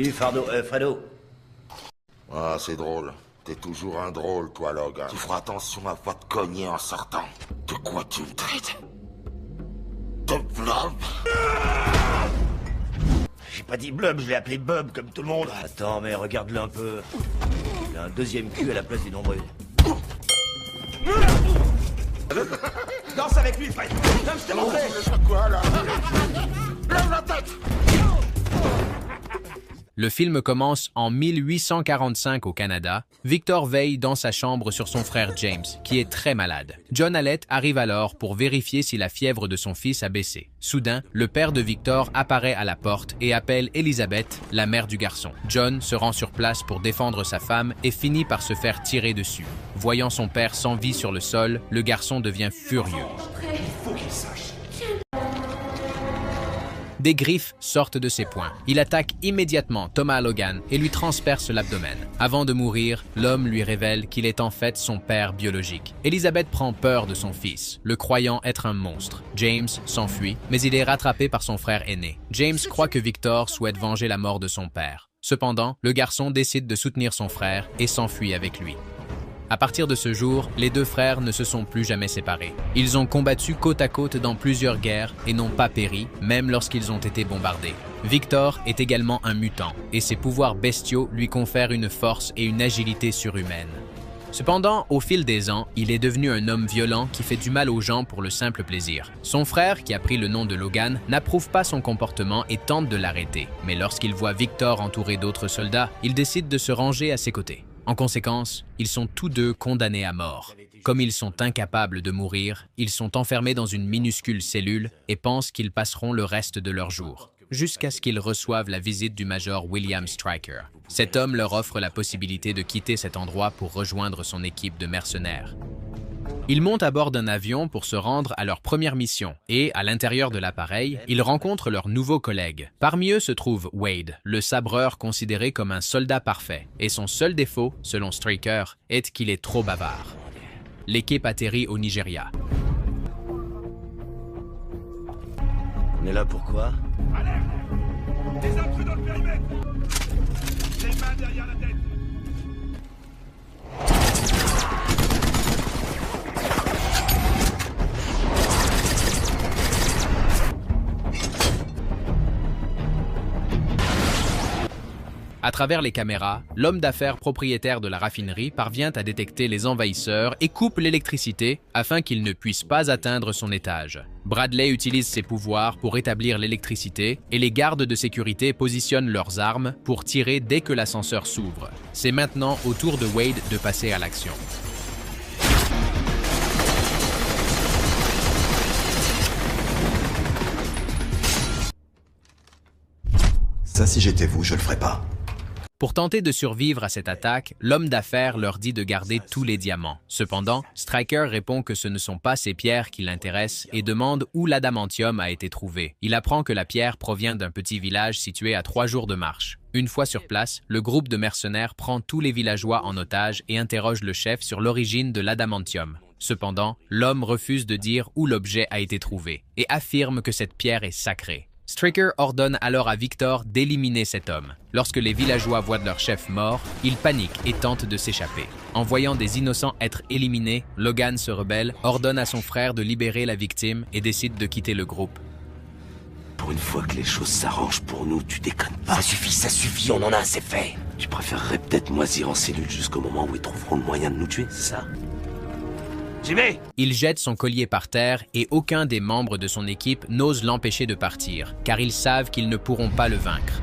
Fredo. Ah, c'est drôle. T'es toujours un drôle, toi, Logan. Tu feras attention à pas te cogner en sortant. De quoi tu me traites? De blob? J'ai pas dit Blob, je l'ai appelé Bob, comme tout le monde. Attends, mais regarde-le un peu. Il a un deuxième cul à la place du nombril. Danse avec lui, Fred. Comme je t'ai montré. Quoi, là? Lève la tête! Le film commence en 1845 au Canada. Victor veille dans sa chambre sur son frère James, qui est très malade. John Hallett arrive alors pour vérifier si la fièvre de son fils a baissé. Soudain, le père de Victor apparaît à la porte et appelle Elizabeth, la mère du garçon. John se rend sur place pour défendre sa femme et finit par se faire tirer dessus. Voyant son père sans vie sur le sol, le garçon devient furieux. Il faut qu'il sache. Des griffes sortent de ses poings. Il attaque immédiatement Thomas Logan et lui transperce l'abdomen. Avant de mourir, l'homme lui révèle qu'il est en fait son père biologique. Elizabeth prend peur de son fils, le croyant être un monstre. James s'enfuit, mais il est rattrapé par son frère aîné. James croit que Victor souhaite venger la mort de son père. Cependant, le garçon décide de soutenir son frère et s'enfuit avec lui. À partir de ce jour, les deux frères ne se sont plus jamais séparés. Ils ont combattu côte à côte dans plusieurs guerres et n'ont pas péri, même lorsqu'ils ont été bombardés. Victor est également un mutant, et ses pouvoirs bestiaux lui confèrent une force et une agilité surhumaines. Cependant, au fil des ans, il est devenu un homme violent qui fait du mal aux gens pour le simple plaisir. Son frère, qui a pris le nom de Logan, n'approuve pas son comportement et tente de l'arrêter. Mais lorsqu'il voit Victor entouré d'autres soldats, il décide de se ranger à ses côtés. En conséquence, ils sont tous deux condamnés à mort. Comme ils sont incapables de mourir, ils sont enfermés dans une minuscule cellule et pensent qu'ils passeront le reste de leurs jours, jusqu'à ce qu'ils reçoivent la visite du major William Stryker. Cet homme leur offre la possibilité de quitter cet endroit pour rejoindre son équipe de mercenaires. Ils montent à bord d'un avion pour se rendre à leur première mission et, à l'intérieur de l'appareil, ils rencontrent leurs nouveaux collègues. Parmi eux se trouve Wade, le sabreur considéré comme un soldat parfait, et son seul défaut, selon Stryker, est qu'il est trop bavard. L'équipe atterrit au Nigeria. On est là pourquoi? Alerte! Des intrus dans le périmètre! Les mains derrière la tête! À travers les caméras, l'homme d'affaires propriétaire de la raffinerie parvient à détecter les envahisseurs et coupe l'électricité afin qu'ils ne puissent pas atteindre son étage. Bradley utilise ses pouvoirs pour établir l'électricité et les gardes de sécurité positionnent leurs armes pour tirer dès que l'ascenseur s'ouvre. C'est maintenant au tour de Wade de passer à l'action. Ça, si j'étais vous, je le ferais pas. Pour tenter de survivre à cette attaque, l'homme d'affaires leur dit de garder tous les diamants. Cependant, Stryker répond que ce ne sont pas ces pierres qui l'intéressent et demande où l'adamantium a été trouvé. Il apprend que la pierre provient d'un petit village situé à 3 jours de marche. Une fois sur place, le groupe de mercenaires prend tous les villageois en otage et interroge le chef sur l'origine de l'adamantium. Cependant, l'homme refuse de dire où l'objet a été trouvé et affirme que cette pierre est sacrée. Stryker ordonne alors à Victor d'éliminer cet homme. Lorsque les villageois voient leur chef mort, ils paniquent et tentent de s'échapper. En voyant des innocents être éliminés, Logan se rebelle, ordonne à son frère de libérer la victime et décide de quitter le groupe. Pour une fois que les choses s'arrangent pour nous, tu déconnes pas. Ça suffit, on en a assez fait. Tu préférerais peut-être moisir en cellule jusqu'au moment où ils trouveront le moyen de nous tuer, c'est ça? J'y vais! Il jette son collier par terre et aucun des membres de son équipe n'ose l'empêcher de partir, car ils savent qu'ils ne pourront pas le vaincre.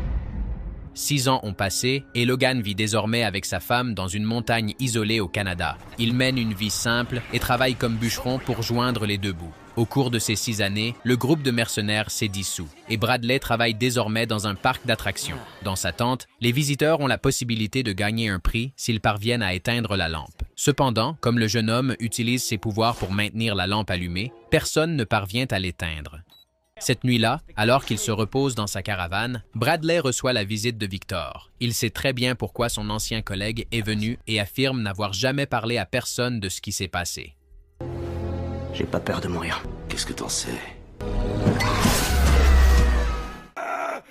6 ans ont passé et Logan vit désormais avec sa femme dans une montagne isolée au Canada. Il mène une vie simple et travaille comme bûcheron pour joindre les deux bouts. Au cours de ces 6 années, le groupe de mercenaires s'est dissous et Bradley travaille désormais dans un parc d'attractions. Dans sa tente, les visiteurs ont la possibilité de gagner un prix s'ils parviennent à éteindre la lampe. Cependant, comme le jeune homme utilise ses pouvoirs pour maintenir la lampe allumée, personne ne parvient à l'éteindre. Cette nuit-là, alors qu'il se repose dans sa caravane, Bradley reçoit la visite de Victor. Il sait très bien pourquoi son ancien collègue est venu et affirme n'avoir jamais parlé à personne de ce qui s'est passé. J'ai pas peur de mourir. Qu'est-ce que t'en sais?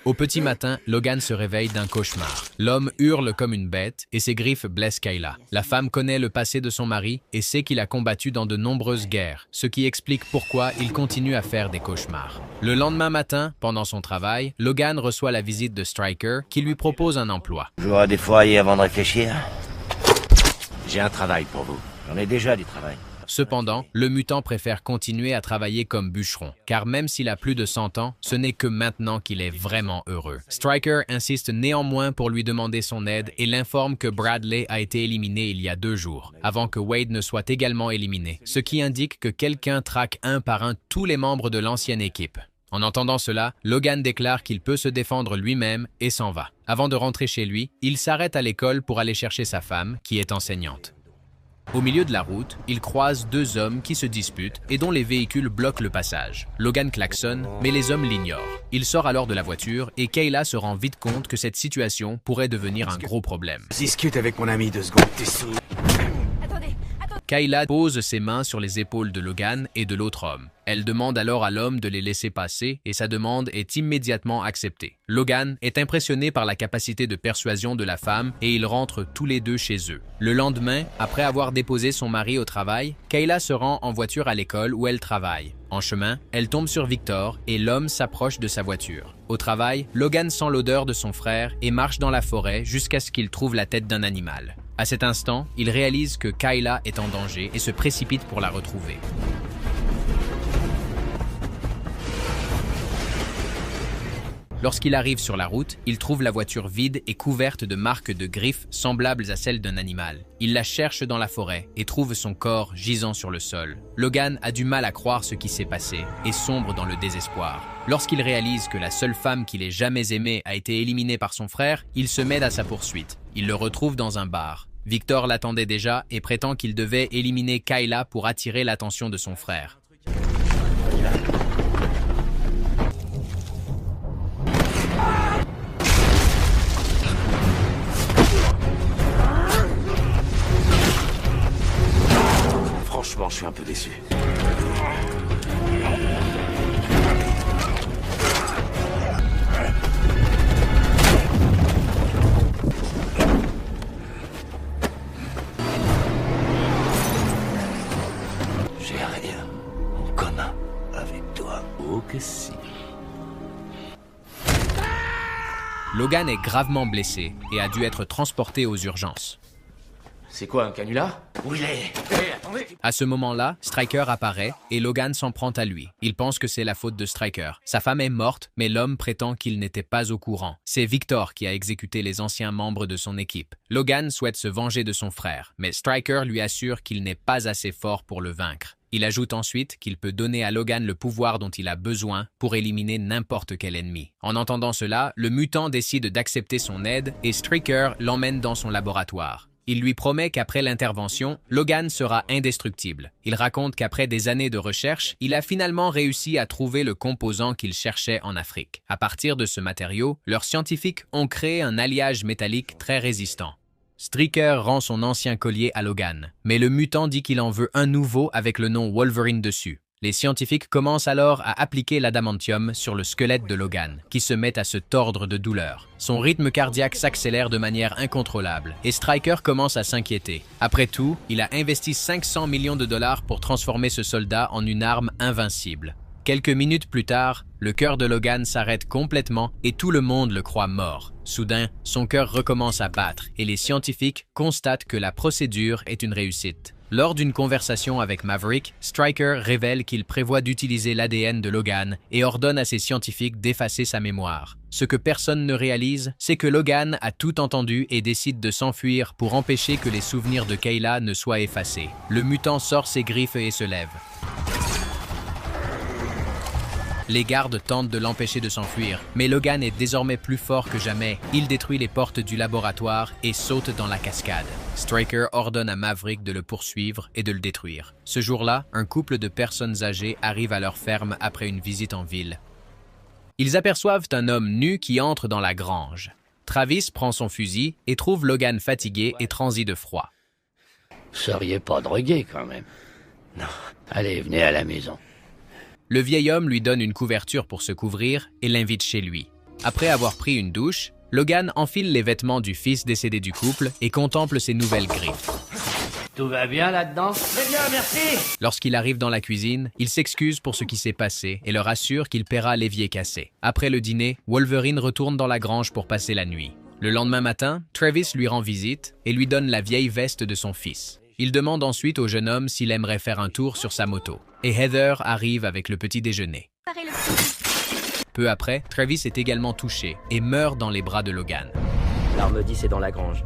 Au petit matin, Logan se réveille d'un cauchemar. L'homme hurle comme une bête et ses griffes blessent Kayla. La femme connaît le passé de son mari et sait qu'il a combattu dans de nombreuses guerres, ce qui explique pourquoi il continue à faire des cauchemars. Le lendemain matin, pendant son travail, Logan reçoit la visite de Stryker qui lui propose un emploi. J'aurai des fourriers avant de réfléchir. J'ai un travail pour vous. J'en ai déjà du travail. Cependant, le mutant préfère continuer à travailler comme bûcheron, car même s'il a plus de 100 ans, ce n'est que maintenant qu'il est vraiment heureux. Stryker insiste néanmoins pour lui demander son aide et l'informe que Bradley a été éliminé il y a 2 jours, avant que Wade ne soit également éliminé, ce qui indique que quelqu'un traque un par un tous les membres de l'ancienne équipe. En entendant cela, Logan déclare qu'il peut se défendre lui-même et s'en va. Avant de rentrer chez lui, il s'arrête à l'école pour aller chercher sa femme, qui est enseignante. Au milieu de la route, il croise 2 hommes qui se disputent et dont les véhicules bloquent le passage. Logan klaxonne, mais les hommes l'ignorent. Il sort alors de la voiture et Kayla se rend vite compte que cette situation pourrait devenir un gros problème. Discute avec mon ami 2 secondes, t'es sous. Kayla pose ses mains sur les épaules de Logan et de l'autre homme. Elle demande alors à l'homme de les laisser passer et sa demande est immédiatement acceptée. Logan est impressionné par la capacité de persuasion de la femme et ils rentrent tous les 2 chez eux. Le lendemain, après avoir déposé son mari au travail, Kayla se rend en voiture à l'école où elle travaille. En chemin, elle tombe sur Victor et l'homme s'approche de sa voiture. Au travail, Logan sent l'odeur de son frère et marche dans la forêt jusqu'à ce qu'il trouve la tête d'un animal. À cet instant, il réalise que Kayla est en danger et se précipite pour la retrouver. Lorsqu'il arrive sur la route, il trouve la voiture vide et couverte de marques de griffes semblables à celles d'un animal. Il la cherche dans la forêt et trouve son corps gisant sur le sol. Logan a du mal à croire ce qui s'est passé et sombre dans le désespoir. Lorsqu'il réalise que la seule femme qu'il ait jamais aimée a été éliminée par son frère, il se met à sa poursuite. Il le retrouve dans un bar. Victor l'attendait déjà et prétend qu'il devait éliminer Kayla pour attirer l'attention de son frère. Franchement, je suis un peu déçu. J'ai rien en commun avec toi. Oh que si. Logan est gravement blessé et a dû être transporté aux urgences. C'est quoi, un canular? Où il est? Attendez! À ce moment-là, Stryker apparaît et Logan s'en prend à lui. Il pense que c'est la faute de Stryker. Sa femme est morte, mais l'homme prétend qu'il n'était pas au courant. C'est Victor qui a exécuté les anciens membres de son équipe. Logan souhaite se venger de son frère, mais Stryker lui assure qu'il n'est pas assez fort pour le vaincre. Il ajoute ensuite qu'il peut donner à Logan le pouvoir dont il a besoin pour éliminer n'importe quel ennemi. En entendant cela, le mutant décide d'accepter son aide et Stryker l'emmène dans son laboratoire. Il lui promet qu'après l'intervention, Logan sera indestructible. Il raconte qu'après des années de recherche, il a finalement réussi à trouver le composant qu'il cherchait en Afrique. À partir de ce matériau, leurs scientifiques ont créé un alliage métallique très résistant. Stryker rend son ancien collier à Logan, mais le mutant dit qu'il en veut un nouveau avec le nom Wolverine dessus. Les scientifiques commencent alors à appliquer l'adamantium sur le squelette de Logan, qui se met à se tordre de douleur. Son rythme cardiaque s'accélère de manière incontrôlable, et Stryker commence à s'inquiéter. Après tout, il a investi 500 millions de dollars pour transformer ce soldat en une arme invincible. Quelques minutes plus tard, le cœur de Logan s'arrête complètement et tout le monde le croit mort. Soudain, son cœur recommence à battre et les scientifiques constatent que la procédure est une réussite. Lors d'une conversation avec Maverick, Stryker révèle qu'il prévoit d'utiliser l'ADN de Logan et ordonne à ses scientifiques d'effacer sa mémoire. Ce que personne ne réalise, c'est que Logan a tout entendu et décide de s'enfuir pour empêcher que les souvenirs de Kayla ne soient effacés. Le mutant sort ses griffes et se lève. Les gardes tentent de l'empêcher de s'enfuir, mais Logan est désormais plus fort que jamais. Il détruit les portes du laboratoire et saute dans la cascade. Stryker ordonne à Maverick de le poursuivre et de le détruire. Ce jour-là, un couple de personnes âgées arrive à leur ferme après une visite en ville. Ils aperçoivent un homme nu qui entre dans la grange. Travis prend son fusil et trouve Logan fatigué et transi de froid. Vous seriez pas drogué quand même. Non. Allez, venez à la maison. Le vieil homme lui donne une couverture pour se couvrir et l'invite chez lui. Après avoir pris une douche, Logan enfile les vêtements du fils décédé du couple et contemple ses nouvelles griffes. Tout va bien là-dedans? Très bien, merci. Lorsqu'il arrive dans la cuisine, il s'excuse pour ce qui s'est passé et leur assure qu'il paiera l'évier cassé. Après le dîner, Wolverine retourne dans la grange pour passer la nuit. Le lendemain matin, Travis lui rend visite et lui donne la vieille veste de son fils. Il demande ensuite au jeune homme s'il aimerait faire un tour sur sa moto. Et Heather arrive avec le petit déjeuner. Peu après, Travis est également touché et meurt dans les bras de Logan. L'arme 10 est dans la grange.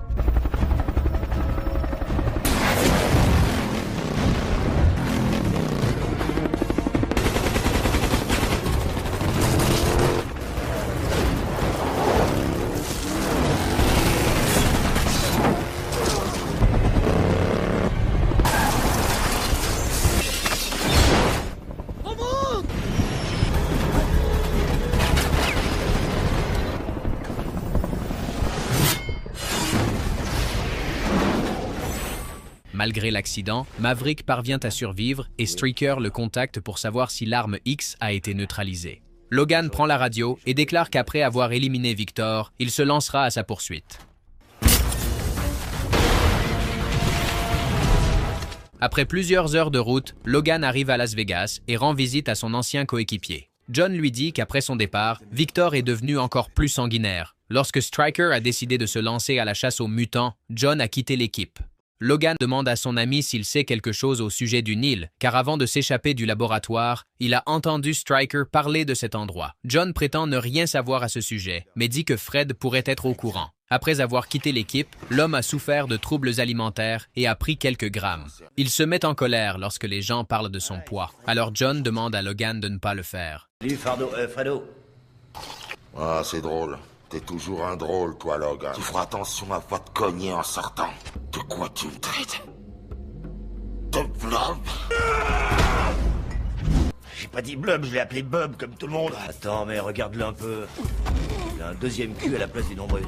Malgré l'accident, Maverick parvient à survivre et Stryker le contacte pour savoir si l'arme X a été neutralisée. Logan prend la radio et déclare qu'après avoir éliminé Victor, il se lancera à sa poursuite. Après plusieurs heures de route, Logan arrive à Las Vegas et rend visite à son ancien coéquipier. John lui dit qu'après son départ, Victor est devenu encore plus sanguinaire. Lorsque Stryker a décidé de se lancer à la chasse aux mutants, John a quitté l'équipe. Logan demande à son ami s'il sait quelque chose au sujet du Nil, car avant de s'échapper du laboratoire, il a entendu Stryker parler de cet endroit. John prétend ne rien savoir à ce sujet, mais dit que Fred pourrait être au courant. Après avoir quitté l'équipe, l'homme a souffert de troubles alimentaires et a pris quelques grammes. Il se met en colère lorsque les gens parlent de son poids. Alors John demande à Logan de ne pas le faire. Salut, Fredo. Ah, c'est drôle. T'es toujours un drôle, toi, Logan. Tu feras attention à pas te cogner en sortant. De quoi tu me traites? De blob? J'ai pas dit Blob, je l'ai appelé Bob comme tout le monde. Attends, mais regarde-le un peu. Il a un deuxième cul à la place du nombril.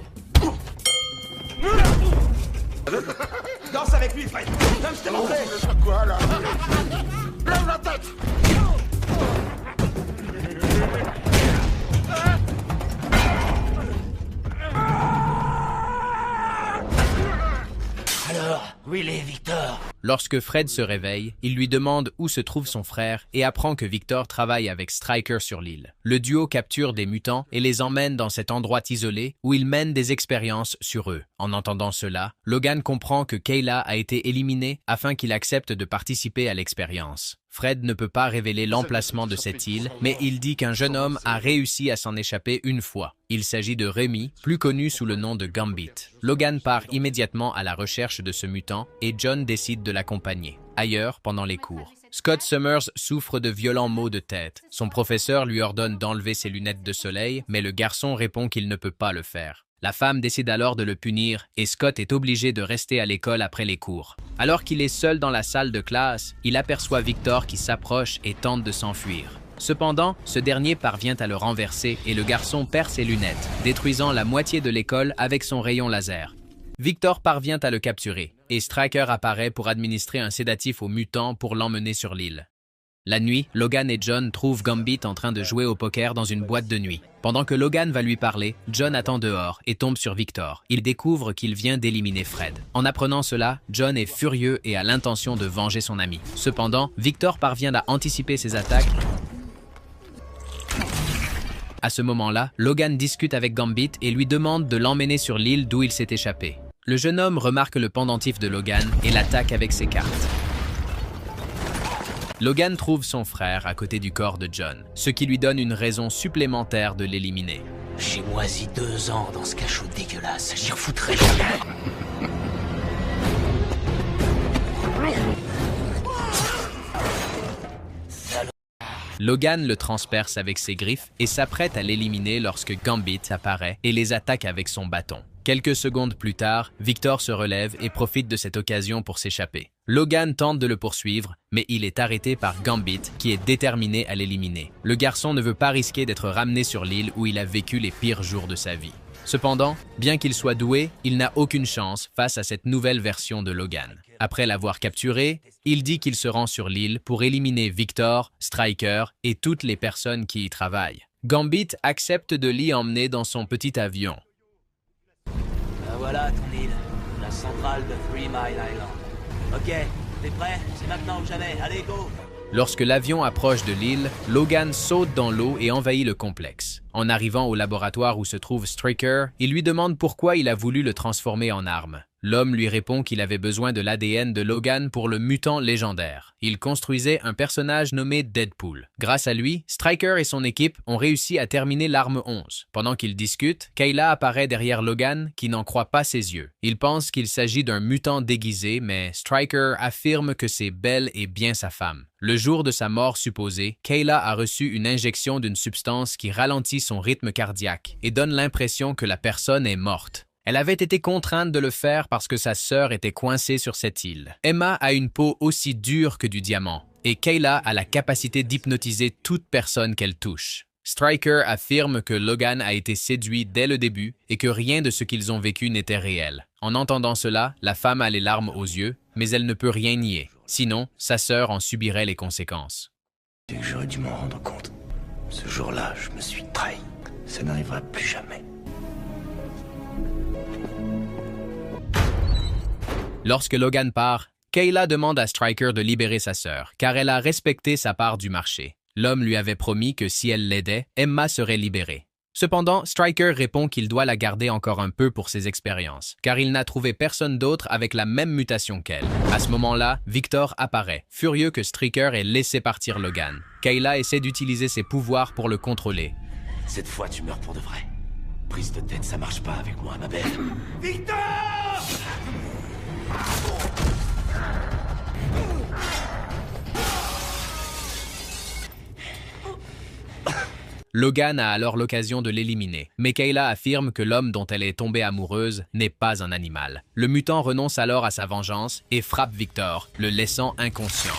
Danse avec lui, Fred. Comme je t'ai montré. Quoi, là? Lève la tête! Alors, où il est, Victor? Lorsque Fred se réveille, il lui demande où se trouve son frère et apprend que Victor travaille avec Stryker sur l'île. Le duo capture des mutants et les emmène dans cet endroit isolé où ils mènent des expériences sur eux. En entendant cela, Logan comprend que Kayla a été éliminée afin qu'il accepte de participer à l'expérience. Fred ne peut pas révéler l'emplacement de cette île, mais il dit qu'un jeune homme a réussi à s'en échapper une fois. Il s'agit de Remy, plus connu sous le nom de Gambit. Logan part immédiatement à la recherche de ce mutant et John décide de l'accompagner. Ailleurs, pendant les cours, Scott Summers souffre de violents maux de tête. Son professeur lui ordonne d'enlever ses lunettes de soleil, mais le garçon répond qu'il ne peut pas le faire. La femme décide alors de le punir et Scott est obligé de rester à l'école après les cours. Alors qu'il est seul dans la salle de classe, il aperçoit Victor qui s'approche et tente de s'enfuir. Cependant, ce dernier parvient à le renverser et le garçon perd ses lunettes, détruisant la moitié de l'école avec son rayon laser. Victor parvient à le capturer et Stryker apparaît pour administrer un sédatif au mutant pour l'emmener sur l'île. La nuit, Logan et John trouvent Gambit en train de jouer au poker dans une boîte de nuit. Pendant que Logan va lui parler, John attend dehors et tombe sur Victor. Il découvre qu'il vient d'éliminer Fred. En apprenant cela, John est furieux et a l'intention de venger son ami. Cependant, Victor parvient à anticiper ses attaques. À ce moment-là, Logan discute avec Gambit et lui demande de l'emmener sur l'île d'où il s'est échappé. Le jeune homme remarque le pendentif de Logan et l'attaque avec ses cartes. Logan trouve son frère à côté du corps de John, ce qui lui donne une raison supplémentaire de l'éliminer. J'ai moisi 2 ans dans ce cachot dégueulasse, j'y refoutrai jamais. Logan le transperce avec ses griffes et s'apprête à l'éliminer lorsque Gambit apparaît et les attaque avec son bâton. Quelques secondes plus tard, Victor se relève et profite de cette occasion pour s'échapper. Logan tente de le poursuivre, mais il est arrêté par Gambit, qui est déterminé à l'éliminer. Le garçon ne veut pas risquer d'être ramené sur l'île où il a vécu les pires jours de sa vie. Cependant, bien qu'il soit doué, il n'a aucune chance face à cette nouvelle version de Logan. Après l'avoir capturé, il dit qu'il se rend sur l'île pour éliminer Victor, Stryker et toutes les personnes qui y travaillent. Gambit accepte de l'y emmener dans son petit avion. Ben voilà ton île, la centrale de 3 Mile Island. Ok, t'es prêt? C'est maintenant ou jamais, allez go! Lorsque l'avion approche de l'île, Logan saute dans l'eau et envahit le complexe. En arrivant au laboratoire où se trouve Stryker, il lui demande pourquoi il a voulu le transformer en arme. L'homme lui répond qu'il avait besoin de l'ADN de Logan pour le mutant légendaire. Il construisait un personnage nommé Deadpool. Grâce à lui, Stryker et son équipe ont réussi à terminer l'arme 11. Pendant qu'ils discutent, Kayla apparaît derrière Logan qui n'en croit pas ses yeux. Il pense qu'il s'agit d'un mutant déguisé, mais Stryker affirme que c'est bel et bien sa femme. Le jour de sa mort supposée, Kayla a reçu une injection d'une substance qui ralentit son rythme cardiaque et donne l'impression que la personne est morte. Elle avait été contrainte de le faire parce que sa sœur était coincée sur cette île. Emma a une peau aussi dure que du diamant, et Kayla a la capacité d'hypnotiser toute personne qu'elle touche. Stryker affirme que Logan a été séduit dès le début et que rien de ce qu'ils ont vécu n'était réel. En entendant cela, la femme a les larmes aux yeux, mais elle ne peut rien nier. Sinon, sa sœur en subirait les conséquences. C'est que j'aurais dû m'en rendre compte. Ce jour-là, je me suis trahi. Ça n'arrivera plus jamais. Lorsque Logan part, Kayla demande à Stryker de libérer sa sœur, car elle a respecté sa part du marché. L'homme lui avait promis que si elle l'aidait, Emma serait libérée. Cependant, Stryker répond qu'il doit la garder encore un peu pour ses expériences, car il n'a trouvé personne d'autre avec la même mutation qu'elle. À ce moment-là, Victor apparaît, furieux que Stryker ait laissé partir Logan. Kayla essaie d'utiliser ses pouvoirs pour le contrôler. Cette fois, tu meurs pour de vrai. Prise de tête, ça marche pas avec moi, ma belle. Victor! Logan a alors l'occasion de l'éliminer, mais Kayla affirme que l'homme dont elle est tombée amoureuse n'est pas un animal. Le mutant renonce alors à sa vengeance et frappe Victor, le laissant inconscient.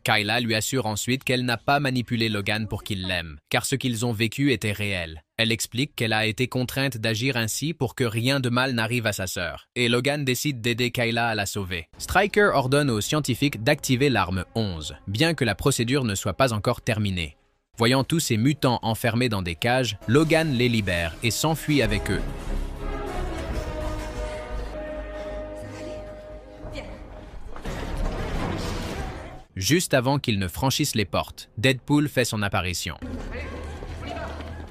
Kayla lui assure ensuite qu'elle n'a pas manipulé Logan pour qu'il l'aime, car ce qu'ils ont vécu était réel. Elle explique qu'elle a été contrainte d'agir ainsi pour que rien de mal n'arrive à sa sœur, et Logan décide d'aider Kayla à la sauver. Stryker ordonne aux scientifiques d'activer l'arme 11, bien que la procédure ne soit pas encore terminée. Voyant tous ces mutants enfermés dans des cages, Logan les libère et s'enfuit avec eux. Juste avant qu'ils ne franchissent les portes, Deadpool fait son apparition.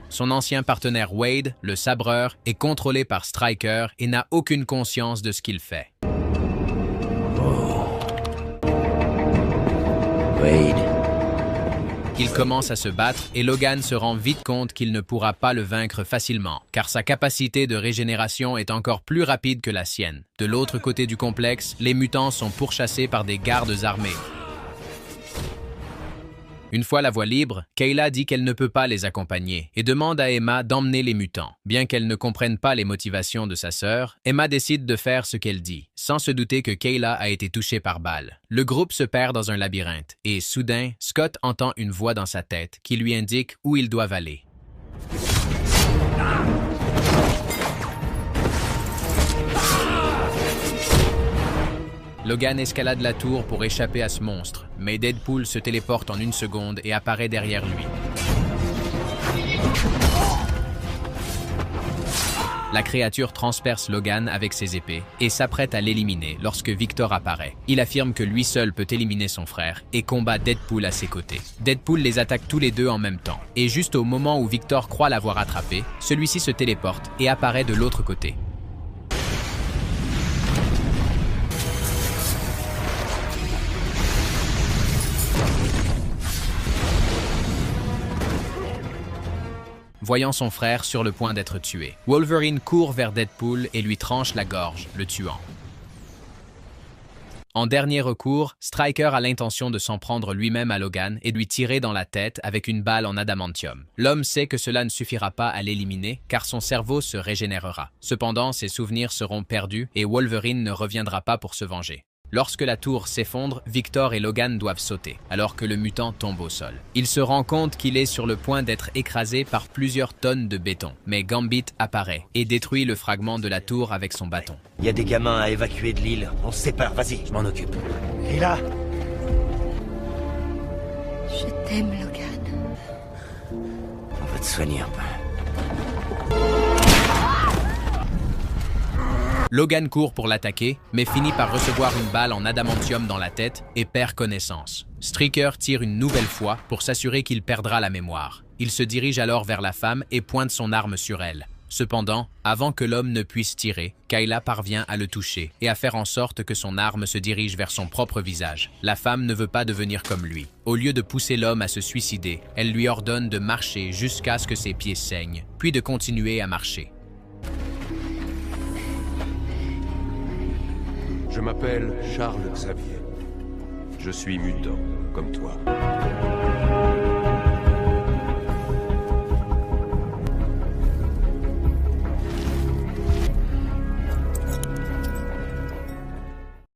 Son ancien partenaire Wade, le sabreur, est contrôlé par Stryker et n'a aucune conscience de ce qu'il fait. Wade. Il commence à se battre et Logan se rend vite compte qu'il ne pourra pas le vaincre facilement, car sa capacité de régénération est encore plus rapide que la sienne. De l'autre côté du complexe, les mutants sont pourchassés par des gardes armés. Une fois la voie libre, Kayla dit qu'elle ne peut pas les accompagner et demande à Emma d'emmener les mutants. Bien qu'elle ne comprenne pas les motivations de sa sœur, Emma décide de faire ce qu'elle dit, sans se douter que Kayla a été touchée par balle. Le groupe se perd dans un labyrinthe et, soudain, Scott entend une voix dans sa tête qui lui indique où ils doivent aller. Logan escalade la tour pour échapper à ce monstre, mais Deadpool se téléporte en une seconde et apparaît derrière lui. La créature transperce Logan avec ses épées et s'apprête à l'éliminer lorsque Victor apparaît. Il affirme que lui seul peut éliminer son frère et combat Deadpool à ses côtés. Deadpool les attaque tous les deux en même temps, et juste au moment où Victor croit l'avoir attrapé, celui-ci se téléporte et apparaît de l'autre côté. Voyant son frère sur le point d'être tué, Wolverine court vers Deadpool et lui tranche la gorge, le tuant. En dernier recours, Stryker a l'intention de s'en prendre lui-même à Logan et lui tirer dans la tête avec une balle en adamantium. L'homme sait que cela ne suffira pas à l'éliminer car son cerveau se régénérera. Cependant, ses souvenirs seront perdus et Wolverine ne reviendra pas pour se venger. Lorsque la tour s'effondre, Victor et Logan doivent sauter, alors que le mutant tombe au sol. Il se rend compte qu'il est sur le point d'être écrasé par plusieurs tonnes de béton, mais Gambit apparaît et détruit le fragment de la tour avec son bâton. Il y a des gamins à évacuer de l'île. On se sépare, vas-y. Je m'en occupe. Et là, Je t'aime, Logan. dois te soigner un peu. Logan court pour l'attaquer, mais finit par recevoir une balle en adamantium dans la tête et perd connaissance. Streaker tire une nouvelle fois pour s'assurer qu'il perdra la mémoire. Il se dirige alors vers la femme et pointe son arme sur elle. Cependant, avant que l'homme ne puisse tirer, Kayla parvient à le toucher et à faire en sorte que son arme se dirige vers son propre visage. La femme ne veut pas devenir comme lui. Au lieu de pousser l'homme à se suicider, elle lui ordonne de marcher jusqu'à ce que ses pieds saignent, puis de continuer à marcher. Je m'appelle Charles Xavier. Je suis mutant, comme toi.